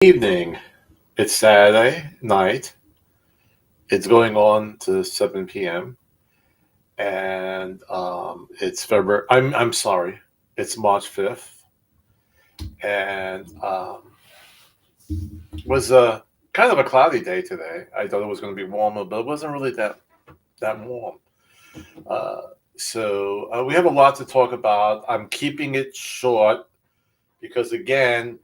Evening. It's Saturday night. It's going on to 7 p.m. and it's February. I'm sorry. It's March 5th, and it was a kind of a cloudy day today. I thought it was going to be warmer, but it wasn't really that warm. Uh, so we have a lot to talk about. I'm keeping it short because again,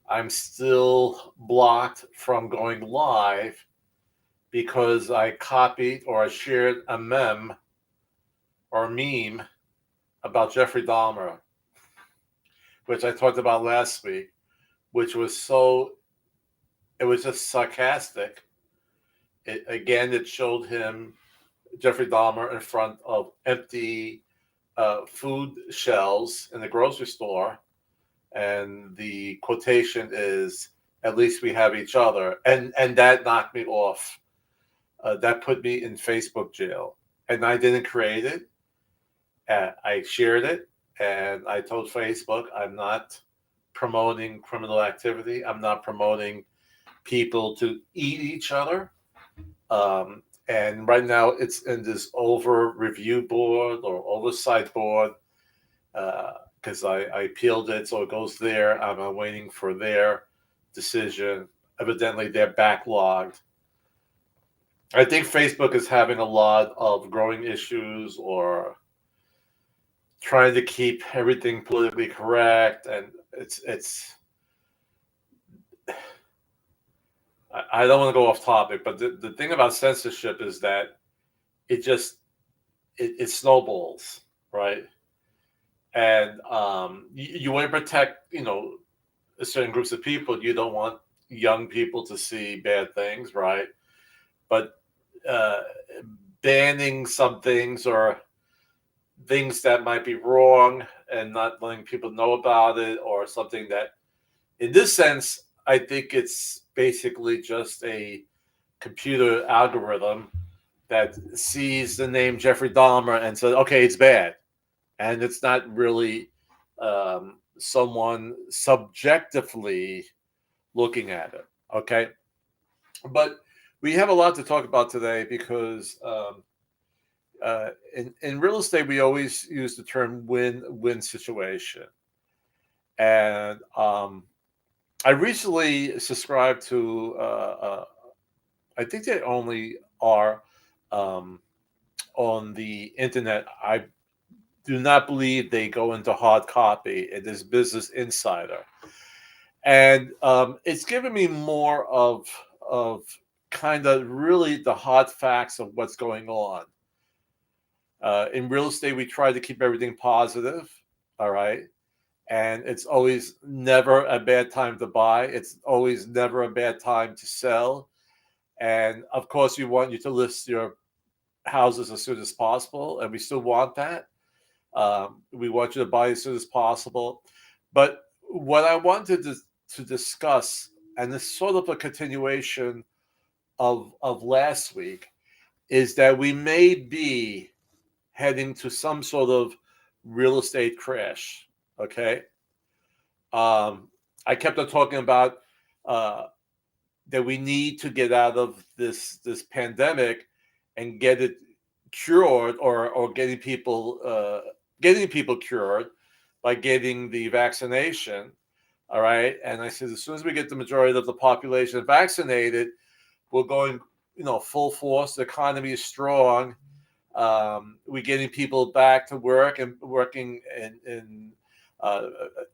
I'm still blocked from going live because I copied or I shared a meme about Jeffrey Dahmer, which I talked about last week, which was it was just sarcastic. It showed Jeffrey Dahmer, in front of empty food shelves in the grocery store. And the quotation is, "At least we have each other." And that knocked me off. That put me in Facebook jail. And I didn't create it. I shared it, and I told Facebook I'm not promoting criminal activity. I'm not promoting people to eat each other. And right now it's in this over review board or oversight board because I peeled it, so it goes there. I'm waiting for their decision. Evidently, they're backlogged. I think Facebook is having a lot of growing issues or trying to keep everything politically correct, and it's I don't want to go off topic, but the thing about censorship is that it snowballs, right? And you want to protect, certain groups of people. You don't want young people to see bad things, right? But uh, banning some things or things that might be wrong and not letting people know about it, or something that, in this sense, I think it's basically just a computer algorithm that sees the name Jeffrey Dahmer and says, okay, it's bad. And it's not really someone subjectively looking at it. Okay. But we have a lot to talk about today because in real estate, we always use the term win-win situation. And I recently subscribed to, I think they only are um, on the internet. I do not believe they go into hard copy. It is Business Insider. And it's given me more of kind of really the hard facts of what's going on. In real estate, we try to keep everything positive, all right? And it's always never a bad time to buy. It's always never a bad time to sell. And of course, we want you to list your houses as soon as possible, and we still want that. We want you to buy as soon as possible. But what I wanted to discuss, and it's sort of a continuation of last week, is that we may be heading to some sort of real estate crash. Okay. I kept on talking about uh, that we need to get out of this pandemic and get it cured, or getting people cured by getting the vaccination. All right. And I said, as soon as we get the majority of the population vaccinated, we're going, full force. The economy is strong. We're getting people back to work and working uh,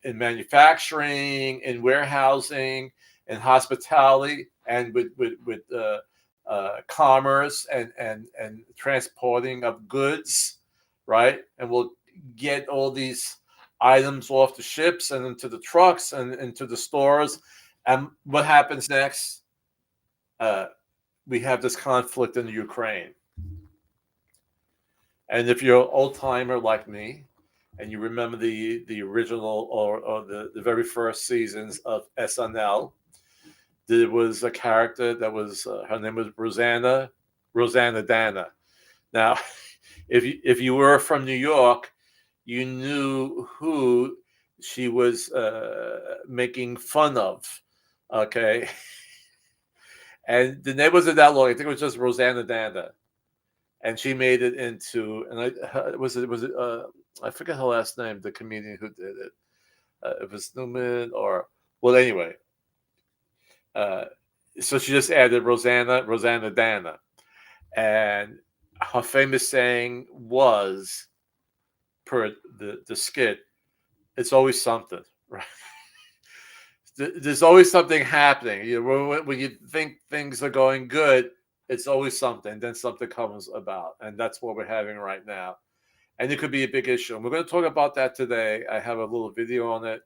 in manufacturing, in warehousing, in hospitality, and with commerce and transporting of goods, right? And we'll get all these items off the ships and into the trucks and into the stores. And what happens next? Uh, we have this conflict in Ukraine. And if you're an old timer like me, and you remember the original or the very first seasons of SNL, there was a character that was her name was Rosanna Dana. Now, if you were from New York, you knew who she was making fun of. Okay, and the name wasn't that long. I think it was just Rosanna Danda, and she made it into. And I forget her last name. The comedian who did it. It was Newman or well, anyway. Uh, so she just added Rosanna Dana, and her famous saying was per the skit, "It's always something." Right? There's always something happening. When you think things are going good, it's always something. Then something comes about, and that's what we're having right now. And it could be a big issue. And we're going to talk about that today. I have a little video on it,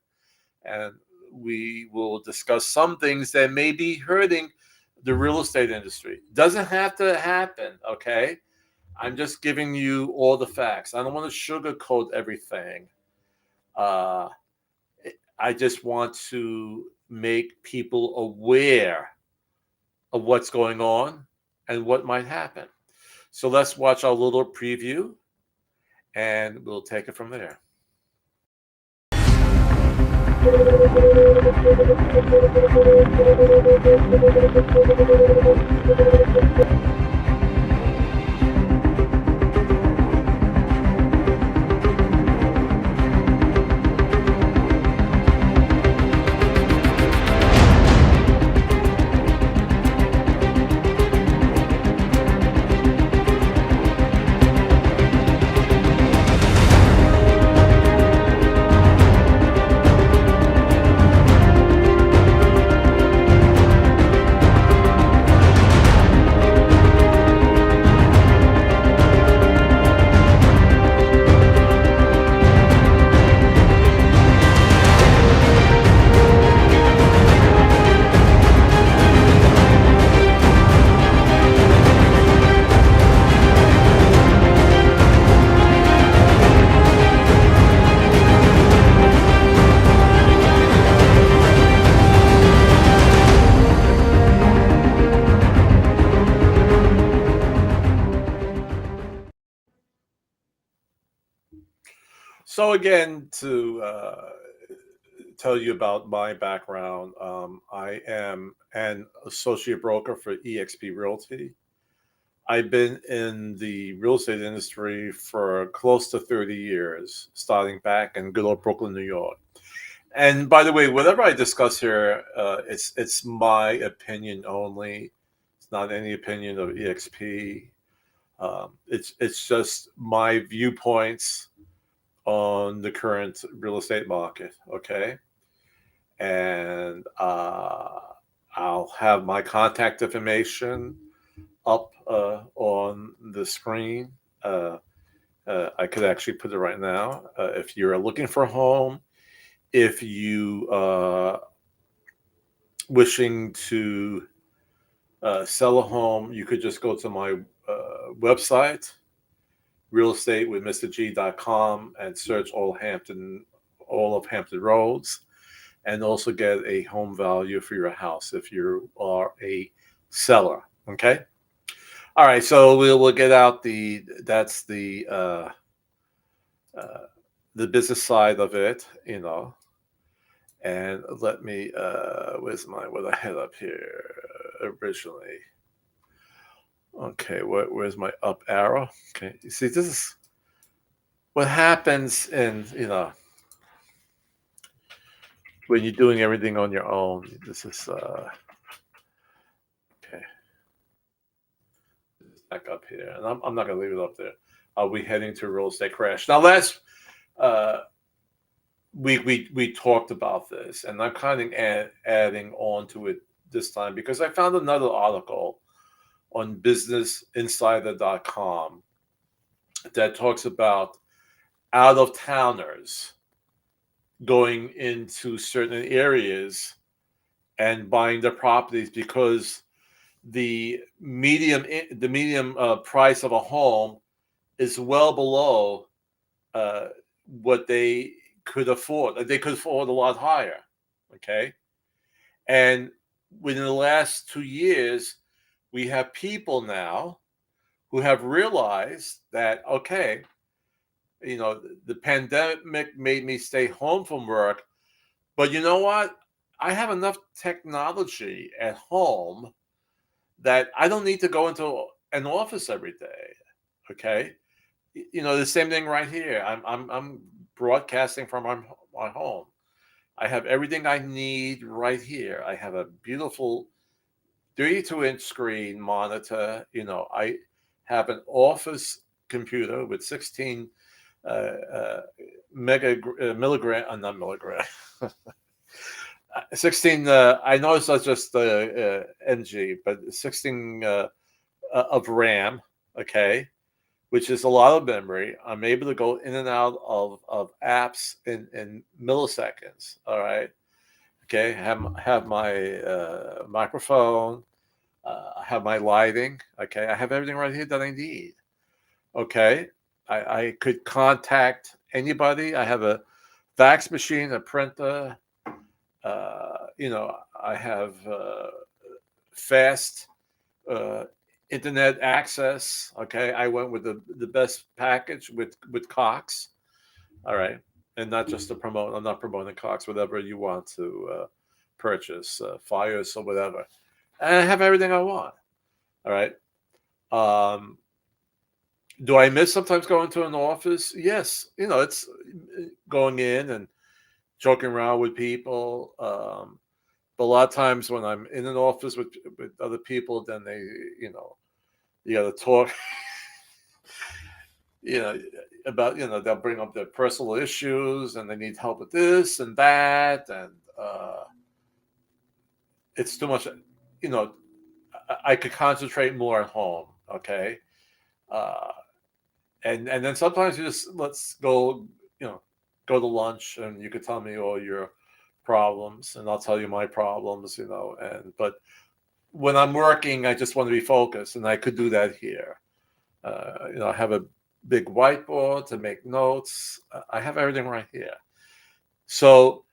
and we will discuss some things that may be hurting the real estate industry. Doesn't have to happen, okay? I'm just giving you all the facts. I don't want to sugarcoat everything. Uh, I just want to make people aware of what's going on and what might happen. So let's watch our little preview and we'll take it from there. So again, to tell you about my background, I am an associate broker for EXP Realty. I've been in the real estate industry for close to 30 years, starting back in good old Brooklyn, New York. And by the way, whatever I discuss here, it's my opinion only. It's not any opinion of EXP. It's just my viewpoints on the current real estate market. Okay, and I'll have my contact information up on the screen. I could actually put it right now. If you're looking for a home, if you wishing to sell a home, you could just go to my website, realestatewithmrg.com, and search all of Hampton Roads, and also get a home value for your house if you are a seller. Okay. All right. So we'll get out that's the business side of it, And let me what I had up here originally. Okay, where's my up arrow? Okay, you see, this is what happens when you're doing everything on your own. This is okay. Back up here, and I'm not gonna leave it up there. Are we heading to a real estate crash? Now, last we talked about this, and I'm kind of adding on to it this time because I found another article on businessinsider.com that talks about out of towners going into certain areas and buying the properties because the medium price of a home is well below what they could afford. They could afford a lot higher. Okay, and within the last 2 years, we have people now who have realized that, okay, the pandemic made me stay home from work, but you know what? I have enough technology at home that I don't need to go into an office every day. Okay, the same thing right here. I'm broadcasting from my home. I have everything I need right here. I have a beautiful 32-inch screen monitor. I have an office computer with 16 mega milligram, not milligram, 16. I know it's not just NG, but 16 of RAM. Okay, which is a lot of memory. I'm able to go in and out of apps in milliseconds. All right. Okay. Have my microphone. I have my lighting. Okay. I have everything right here that I need. Okay. I could contact anybody. I have a fax machine, a printer. I have fast uh, internet access. Okay, I went with the best package with Cox. All right, and not just to promote. I'm not promoting Cox. Whatever you want to purchase, Fires or whatever. And I have everything I want. All right. Um, do I miss sometimes going to an office? Yes. It's going in and joking around with people. But a lot of times when I'm in an office with other people, then you know, you got to talk, you know, about, they'll bring up their personal issues and they need help with this and that. And it's too much, you know, I could concentrate more at home. Okay. Uh, and then sometimes you just, let's go, go to lunch and you could tell me all your problems and I'll tell you my problems, but when I'm working, I just want to be focused, and I could do that here. I have a big whiteboard to make notes. I have everything right here. So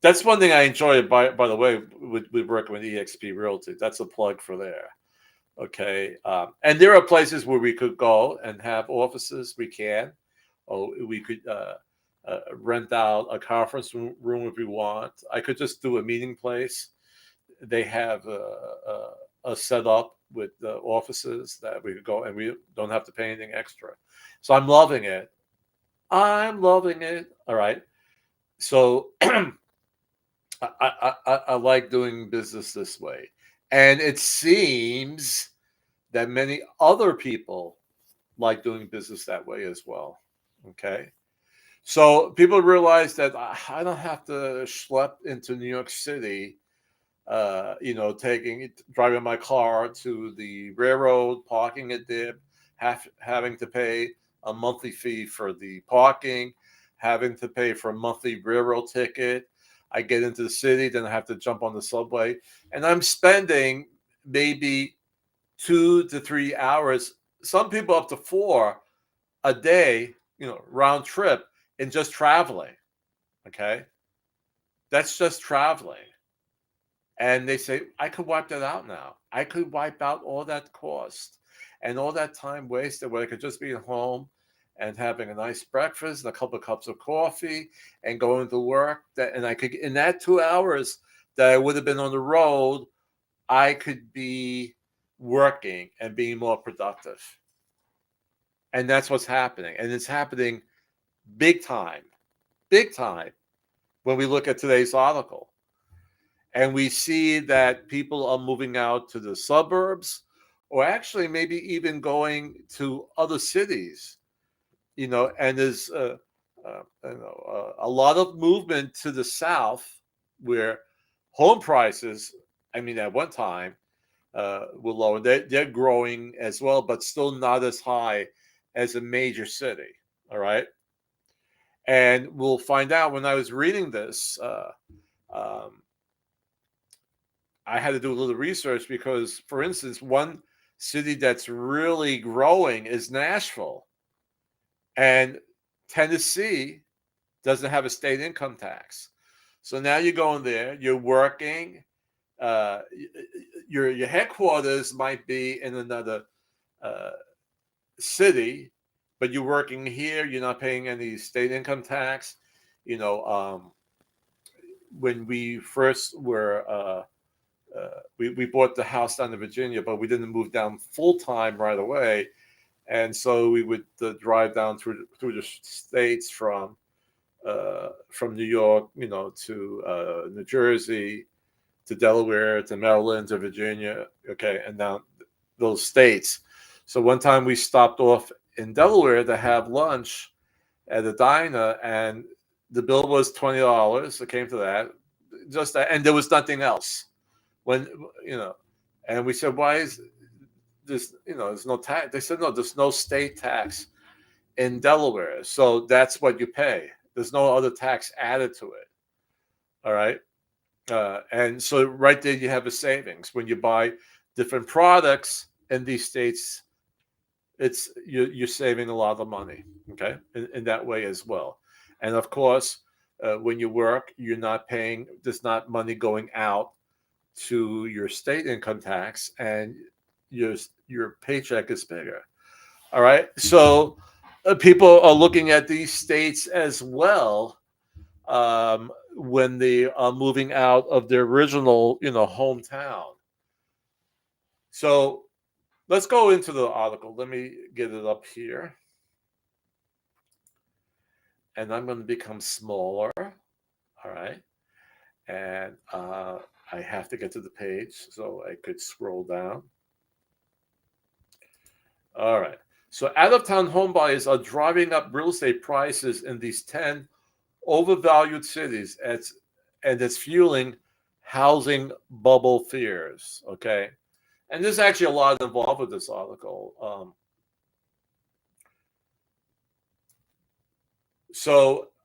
that's one thing I enjoy. By the way, with working with EXP Realty, that's a plug for there. Okay, and there are places where we could go and have offices. We can, or we could rent out a conference room if we want. I could just do a meeting place. They have a setup with the offices that we could go, and we don't have to pay anything extra. So I'm loving it. I'm loving it. All right. So I like doing business this way, and it seems that many other people like doing business that way as well. Okay. So people realize that I don't have to schlep into New York City, driving my car to the railroad, parking it there, having to pay a monthly fee for the parking, having to pay for a monthly railroad ticket. I get into the city, then I have to jump on the subway, and I'm spending maybe 2 to 3 hours, some people up to 4 a day, round trip, in just traveling. Okay. That's just traveling. And they say, I could wipe that out now. I could wipe out all that cost and all that time wasted where I could just be at home and having a nice breakfast and a couple of cups of coffee and going to work. And I could, in that 2 hours that I would have been on the road, I could be working and being more productive. And that's what's happening. And it's happening big time, when we look at today's article. And we see that people are moving out to the suburbs, or actually maybe even going to other cities, and there's a lot of movement to the south where home prices, I mean, at one time, were lower. They're growing as well, but still not as high as a major city. All right. And we'll find out. When I was reading this, um, I had to do a little research because, for instance, one city that's really growing is Nashville. And Tennessee doesn't have a state income tax. So now you're going there, you're working, uh, your headquarters might be in another uh, city, but you're working here, you're not paying any state income tax. You know, um, when we first were we bought the house down in Virginia, but we didn't move down full time right away, and so we would drive down through the states from New York, to New Jersey, to Delaware, to Maryland, to Virginia, okay, and down those states. So one time we stopped off in Delaware to have lunch at a diner, and the bill was $20. It came to that, just that, and there was nothing else. When you know, and we said, "Why is this? There's no tax." They said, "No, there's no state tax in Delaware, so that's what you pay. There's no other tax added to it." All right, and so right there you have a savings when you buy different products in these states. It's you're saving a lot of money, okay, in that way as well. And of course, when you work, you're not paying. There's not money going out to your state income tax, and your your paycheck is bigger. All right, so people are looking at these states as well, when they are moving out of their original, hometown. So let's go into the article. Let me get it up here, and I'm going to become smaller. All right, and I have to get to the page so I could scroll down. All right. So out of town home buyers are driving up real estate prices in these 10 overvalued cities, and it's fueling housing bubble fears. Okay. And there's actually a lot involved with this article.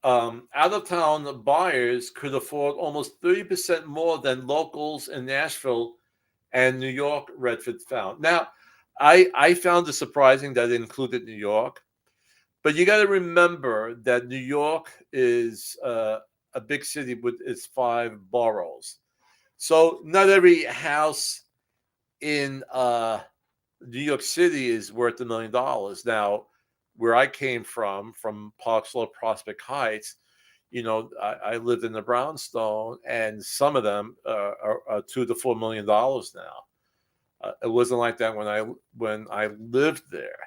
Out of town buyers could afford almost 30% more than locals in Nashville and New York, Redford found. Now, I found it surprising that it included New York, but you got to remember that New York is a big city with its 5 boroughs. So not every house in New York City is worth $1 million. Now, where I came from Park Slope, Prospect Heights, I lived in the brownstone, and some of them are $2 to $4 million now. It wasn't like that when I lived there.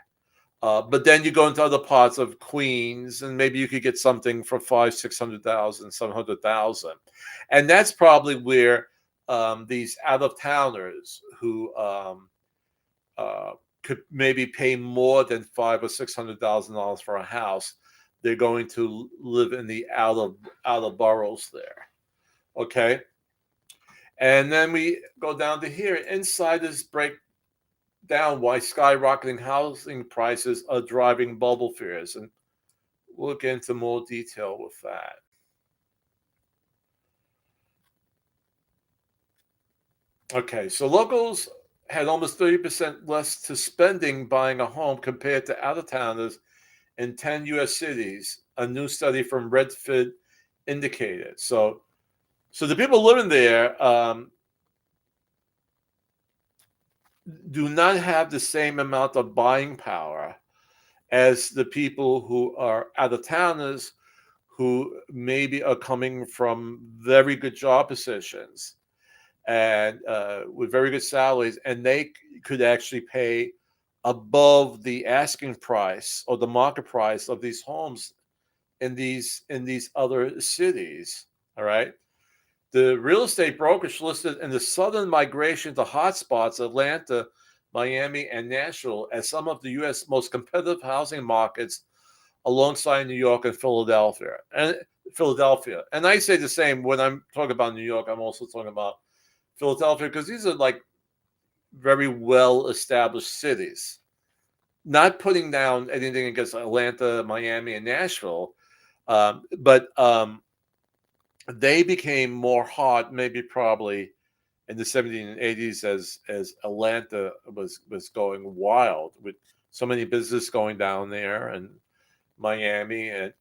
But then you go into other parts of Queens, and maybe you could get something for 500,000, 600,000, 700,000, and that's probably where these out of towners who could maybe pay more than $500,000 or $600,000 for a house, they're going to live in the out of boroughs there. Okay. And then we go down to here. Insiders break down why skyrocketing housing prices are driving bubble fears. And we'll get into more detail with that. Okay, so locals had almost 30% less to spending buying a home compared to out-of-towners in 10 U.S. cities, a new study from Redford indicated. So the people living there do not have the same amount of buying power as the people who are out-of-towners, who maybe are coming from very good job positions and with very good salaries, and they could actually pay above the asking price or the market price of these homes in these other cities. All right. The real estate brokerage listed in the southern migration to hotspots, Atlanta, Miami, and Nashville, as some of the U.S. most competitive housing markets, alongside New York and Philadelphia. And I say the same when I'm talking about New York. I'm also talking about Philadelphia, because these are like very well established cities. Not putting down anything against Atlanta, Miami, and Nashville, but they became more hot, maybe probably in the 70s and 80s, as Atlanta was going wild with so many businesses going down there, and Miami, and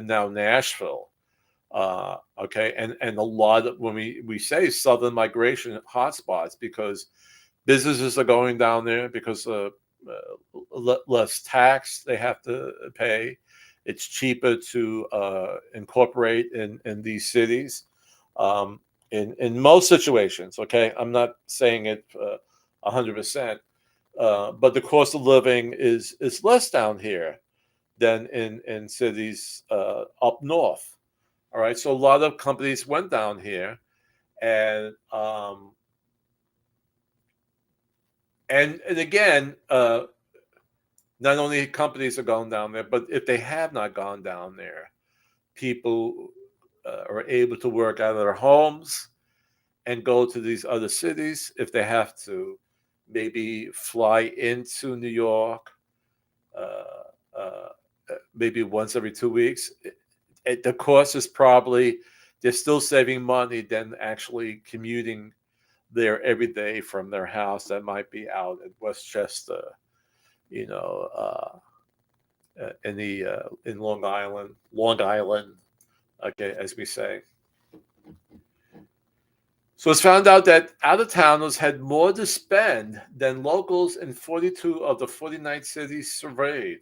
now Nashville. Okay, and a lot of, when we say southern migration hotspots, because businesses are going down there because less tax they have to pay. It's cheaper to incorporate in these cities. um, in most situations. Okay, I'm not saying it 100%, but the cost of living is less down here than in cities up north. All right, so a lot of companies went down here, and and again, not only companies are going down there, but if they have not gone down there, people are able to work out of their homes and go to these other cities if they have to. Maybe fly into New York, uh, uh, maybe once every 2 weeks. The cost is probably they're still saving money than actually commuting there every day from their house that might be out in Westchester, you know, in Long Island, okay, as we say. So it's found out that out of towners had more to spend than locals in 42 of the 49 cities surveyed,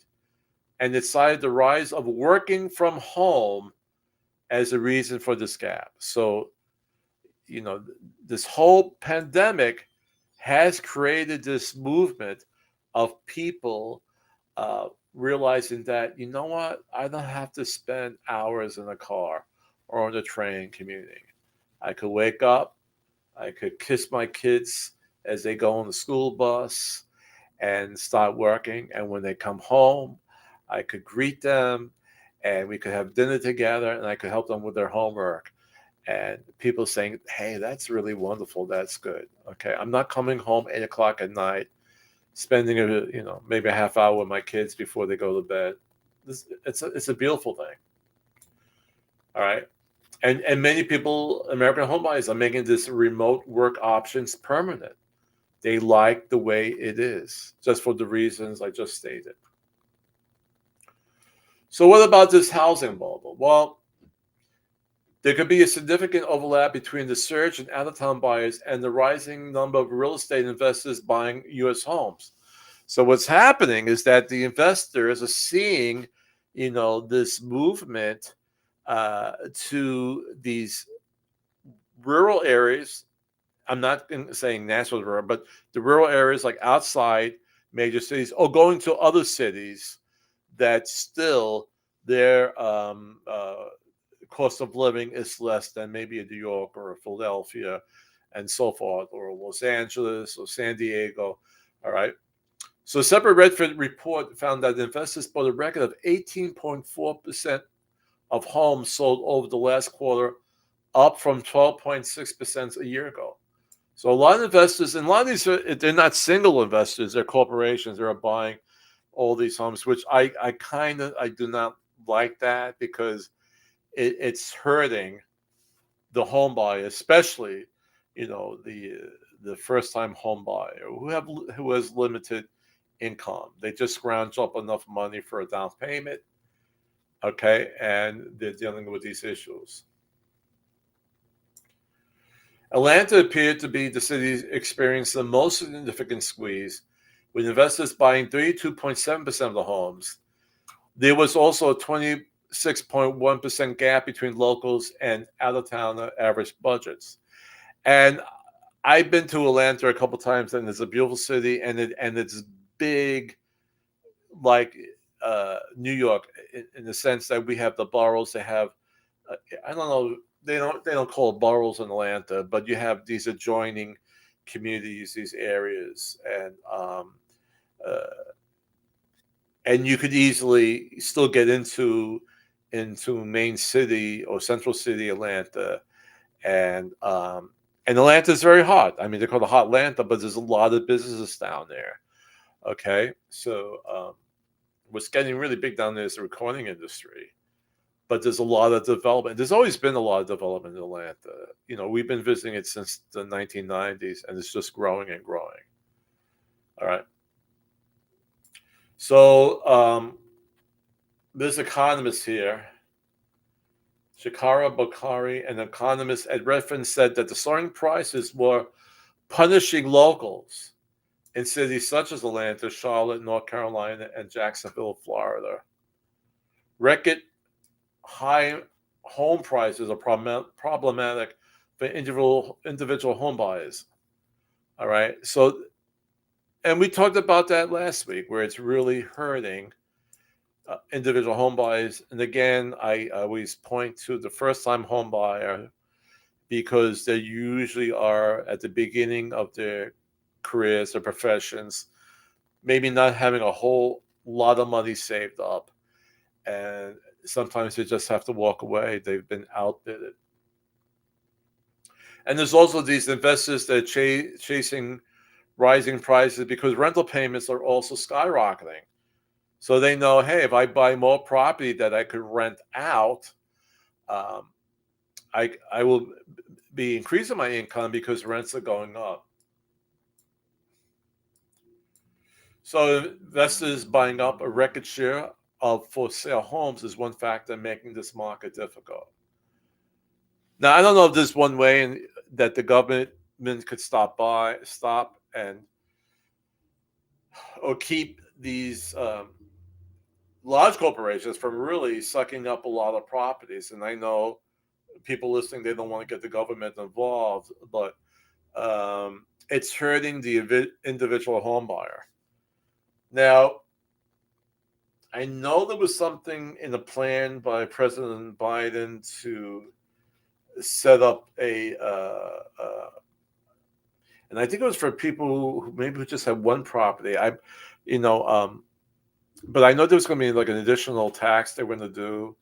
and it cited the rise of working from home as a reason for this gap. So, this whole pandemic has created this movement of people realizing that, you know what, I don't have to spend hours in a car or on a train commuting. I could wake up, I could kiss my kids as they go on the school bus and start working. And when they come home, I could greet them and we could have dinner together and I could help them with their homework. And people saying, hey, that's really wonderful. That's good. Okay. I'm not coming home 8 o'clock at night, spending maybe a half hour with my kids before they go to bed. It's a beautiful thing. All right. And many people, American homebuyers, are making this remote work options permanent. They like the way it is, just for the reasons I just stated. So what about this housing bubble? Well, there could be a significant overlap between the surge in out-of-town buyers and the rising number of real estate investors buying U.S. homes. So what's happening is that the investors are seeing, this movement to these rural areas. I'm not saying Nashville rural, but the rural areas like outside major cities or going to other cities that still their cost of living is less than maybe a New York or a Philadelphia and so forth, or Los Angeles or San Diego. All right. So a separate Redford report found that investors bought a record of 18.4% of homes sold over the last quarter, up from 12.6% a year ago. So a lot of investors, and a lot of these, they're not single investors, they're corporations that are buying all these homes, which I do not like that because it's hurting the home buyer, especially, the first time home buyer who has limited income. They just scrounge up enough money for a down payment, okay, and they're dealing with these issues. Atlanta appeared to be the city experiencing the most significant squeeze, with investors buying 32.7% of the homes. There was also a 26.1% gap between locals and out-of-town average budgets. And I've been to Atlanta a couple times, and it's a beautiful city, and it's big, like New York, in the sense that we have the boroughs. They have, I don't know, they don't call it boroughs in Atlanta, but you have these adjoining communities, these areas, uh, and you could easily still get into main city or central city Atlanta, and Atlanta is very hot. I mean, they call it hot Atlanta, but there's a lot of businesses down there. Okay, so what's getting really big down there is the recording industry. But there's a lot of development. There's always been a lot of development in Atlanta. We've been visiting it since the 1990s, and it's just growing and growing. All right. So this economist here, Shakara Bokhari, an economist at Redfin, said that the soaring prices were punishing locals in cities such as Atlanta, Charlotte, North Carolina, and Jacksonville, Florida. Record high home prices are problematic for individual home buyers. All right. So, and we talked about that last week, where it's really hurting individual home buyers. And again, I always point to the first time home buyer, because they usually are at the beginning of their careers, their professions, maybe not having a whole lot of money saved up. And sometimes they just have to walk away. They've been outbidded. And there's also these investors that are chasing rising prices because rental payments are also skyrocketing. So they know, hey, if I buy more property that I could rent out, um, I will be increasing my income because rents are going up. So investors buying up a record share of for sale homes is one factor making this market difficult. Now, I don't know if there's one way that the government could stop and or keep these large corporations from really sucking up a lot of properties. And I know people listening, they don't want to get the government involved, but it's hurting the individual home buyer. Now, I know there was something in the plan by President Biden to set up and I think it was for people who maybe just had one property. You know, but I know there was going to be like an additional tax they were going to do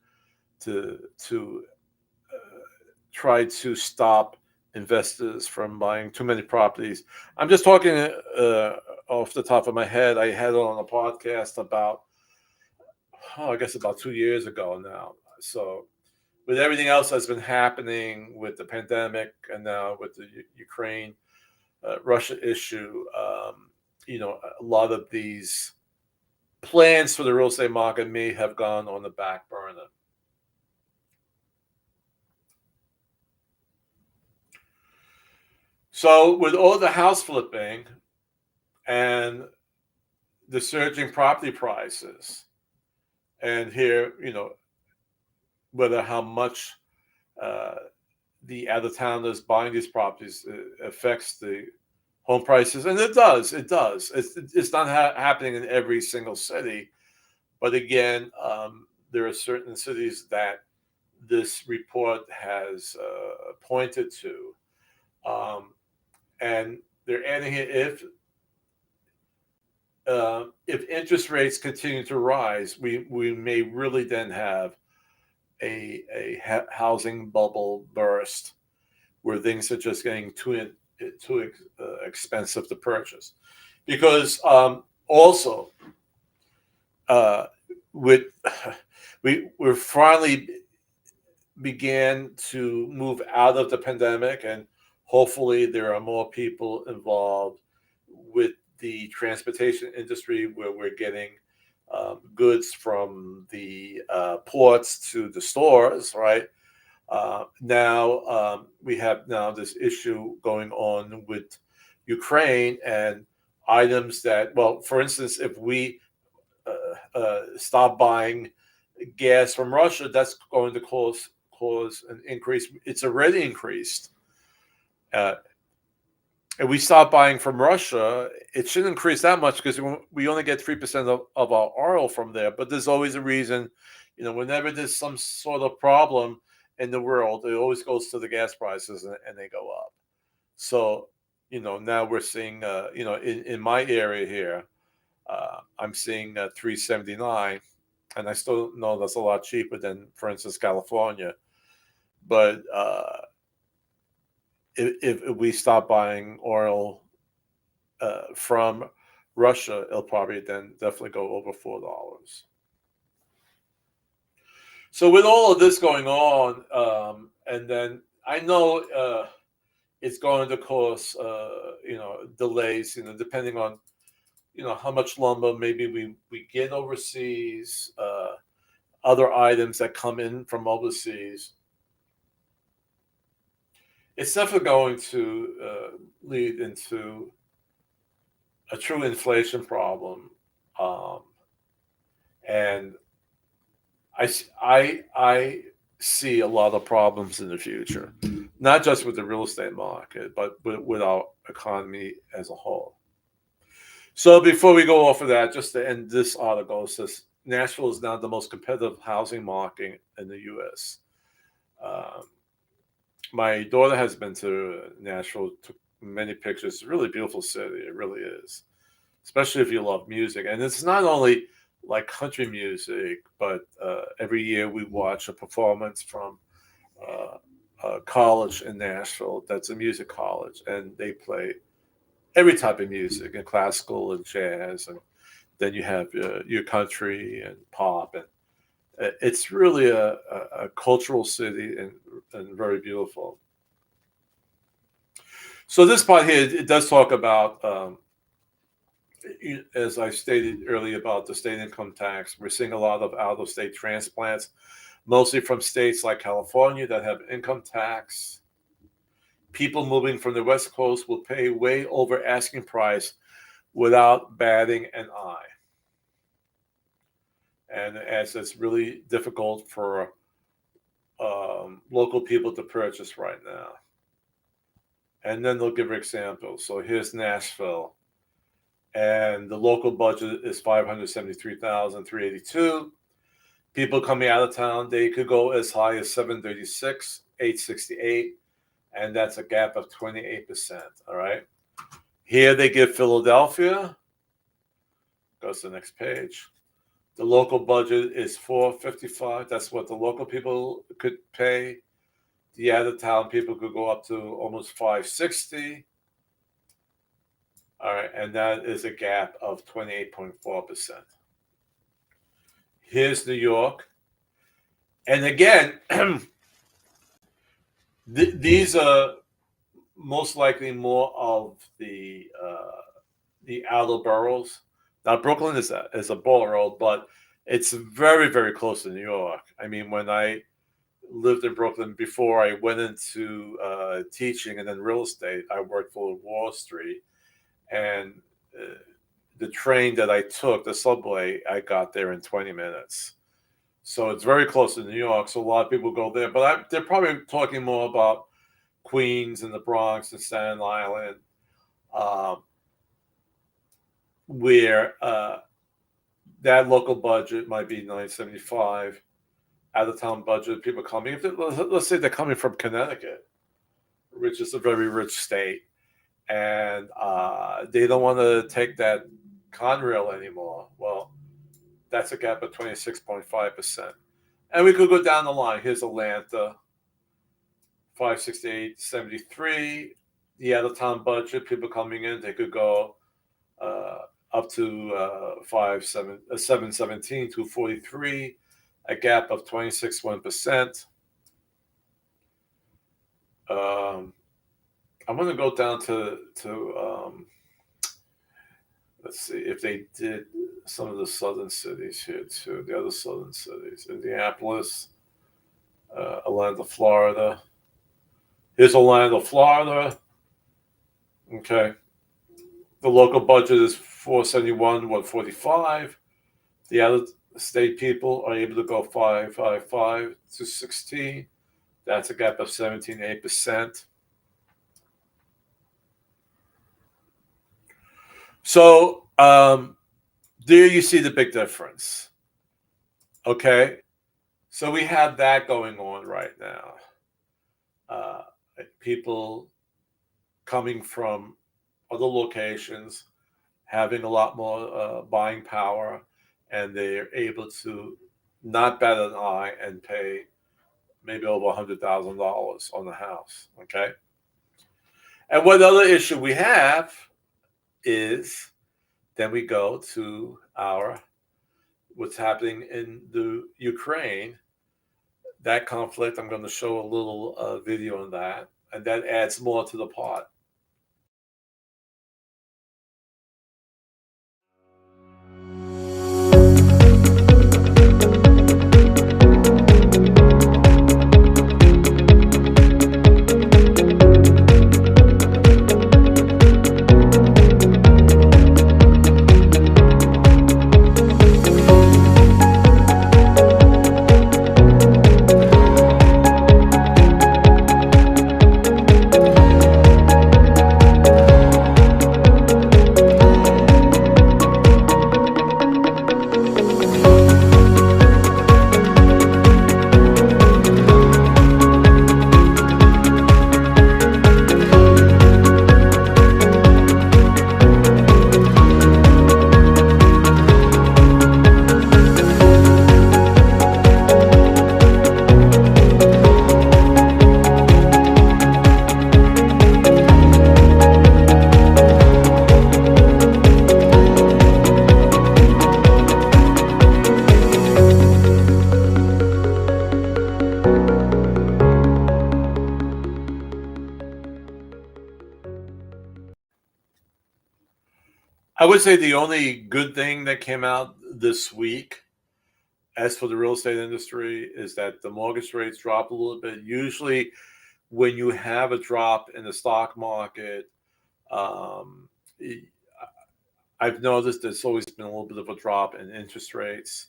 to try to stop investors from buying too many properties. I'm just talking off the top of my head. I had it on a podcast about, I guess about 2 years ago now. So with everything else that's been happening with the pandemic and now with the Ukraine, Russia issue, a lot of these plans for the real estate market may have gone on the back burner. So with all the house flipping and the surging property prices, and here, whether how much the out-of-towners buying these properties affects the home prices, and it does. It's not happening in every single city, but again, there are certain cities that this report has pointed to, and they're adding here, if interest rates continue to rise, we may really then have a housing bubble burst, where things are just getting too expensive to purchase. Because also, with we're finally began to move out of the pandemic, and hopefully there are more people involved with the transportation industry, where we're getting goods from the ports to the stores, right? Now we have this issue going on with Ukraine, and items that, well, for instance, if we stop buying gas from Russia, that's going to cause an increase. It's already increased. If we stop buying from Russia, it shouldn't increase that much because we only get 3% of our oil from there. But there's always a reason, whenever there's some sort of problem in the world, it always goes to the gas prices, and they go up. So, now we're seeing, in my area here, I'm seeing 379, and I still know that's a lot cheaper than, for instance, California. But if we stop buying oil from Russia, it'll probably then definitely go over $4. So with all of this going on, and then I know it's going to cause delays, depending on how much lumber maybe we get overseas, other items that come in from overseas. It's definitely going to lead into a true inflation problem, and I see a lot of problems in the future, not just with the real estate market, but with our economy as a whole. So before we go off of that, just to end this article, it says Nashville is now the most competitive housing market in the U.S. My daughter has been to Nashville, took many pictures. It's a really beautiful city. It really is, especially if you love music. And it's not only like country music, but every year we watch a performance from a college in Nashville that's a music college, and they play every type of music, and classical and jazz, and then you have your country and pop, and it's really a cultural city and very beautiful. So this part here, it does talk about, as I stated earlier, about the state income tax. We're seeing a lot of out-of-state transplants, mostly from states like California that have income tax. People moving from the West Coast will pay way over asking price without batting an eye. And as it's really difficult for local people to purchase right now. And then they'll give examples. So here's Nashville, and the local budget is $573,382. People coming out of town, they could go as high as $736, $868, and that's a gap of 28%. All right. Here they give Philadelphia. Goes to the next page. The local budget is $455. That's what the local people could pay. The out-of-town people could go up to almost $560. All right, and that is a gap of 28.4%. Here's New York. And again, these are most likely more of the outer boroughs. Now, Brooklyn is a borough, but it's very, very close to New York. I mean, when I lived in Brooklyn before I went into teaching and then real estate, I worked for Wall Street. And the train that I took, the subway, I got there in 20 minutes. So it's very close to New York. So a lot of people go there. But they're probably talking more about Queens and the Bronx and Staten Island, where that local budget might be $975. Out-of-town budget, people coming. Let's say they're coming from Connecticut, which is a very rich state, and they don't want to take that Conrail anymore. Well, that's a gap of 26.5%. And we could go down the line. Here's Atlanta, $568.73. The out-of-town budget, people coming in, they could go up to $717, $243. A gap of 26.1%. I'm going to go down to let's see if they did some of the southern cities here too. The other southern cities: Indianapolis, Orlando, Florida. Here's Orlando, Florida. Okay, the local budget is $471, $145. The other state people are able to go $555 to $16. That's a gap of 17.8%. So there you see the big difference. Okay, so we have that going on right now. People coming from other locations, having a lot more buying power, and they're able to not bat an eye and pay maybe over $100,000 on the house, okay? And what other issue we have is then we go to what's happening in the Ukraine, that conflict. I'm going to show a little video on that, and that adds more to the pot. I would say the only good thing that came out this week, as for the real estate industry, is that the mortgage rates dropped a little bit. Usually, when you have a drop in the stock market, um, I've noticed there's always been a little bit of a drop in interest rates.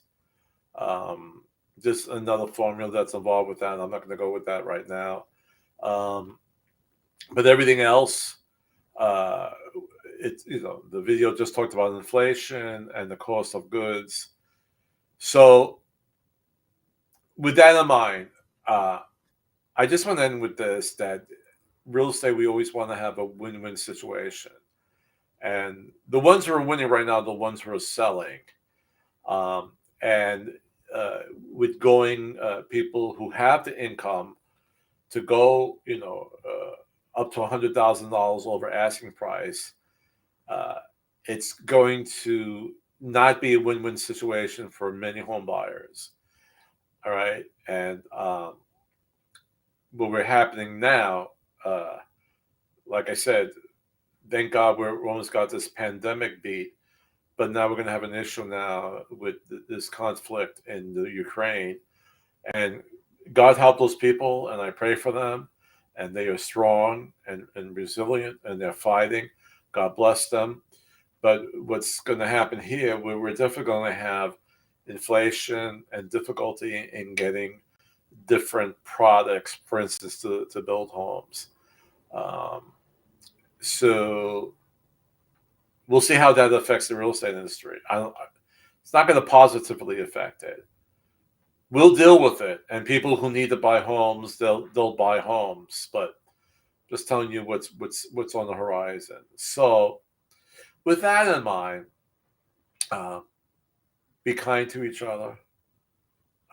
Um, just another formula that's involved with that. I'm not going to go with that right now. Um, but everything else, uh, it's, the video just talked about inflation and the cost of goods. So with that in mind, uh, I just want to end with this: that real estate, we always want to have a win-win situation, and the ones who are winning right now are the ones who are selling. Um, and with going people who have the income to go, up to $100,000 over asking price, uh, it's going to not be a win-win situation for many home buyers. All right, and what we're happening now, uh, like I said, thank God we're almost got this pandemic beat, but now we're going to have an issue now with this conflict in the Ukraine. And God help those people, and I pray for them. And they are strong and resilient, and they're fighting. God bless them. But what's going to happen here, we're definitely going to have inflation and difficulty in getting different products, for instance, to build homes. Um, so we'll see how that affects the real estate industry. It's not going to positively affect it. We'll deal with it, and people who need to buy homes, they'll buy homes. But just telling you what's on the horizon. So, with that in mind, uh, be kind to each other.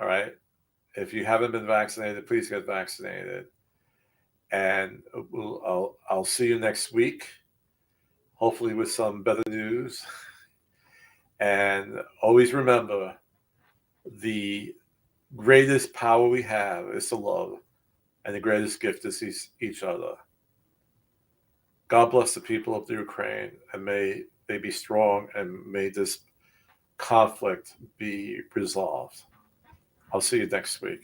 All right. If you haven't been vaccinated, please get vaccinated. And I'll see you next week, hopefully with some better news. And always remember, the greatest power we have is to love, and the greatest gift is each other. God bless the people of the Ukraine, and may they be strong, and may this conflict be resolved. I'll see you next week.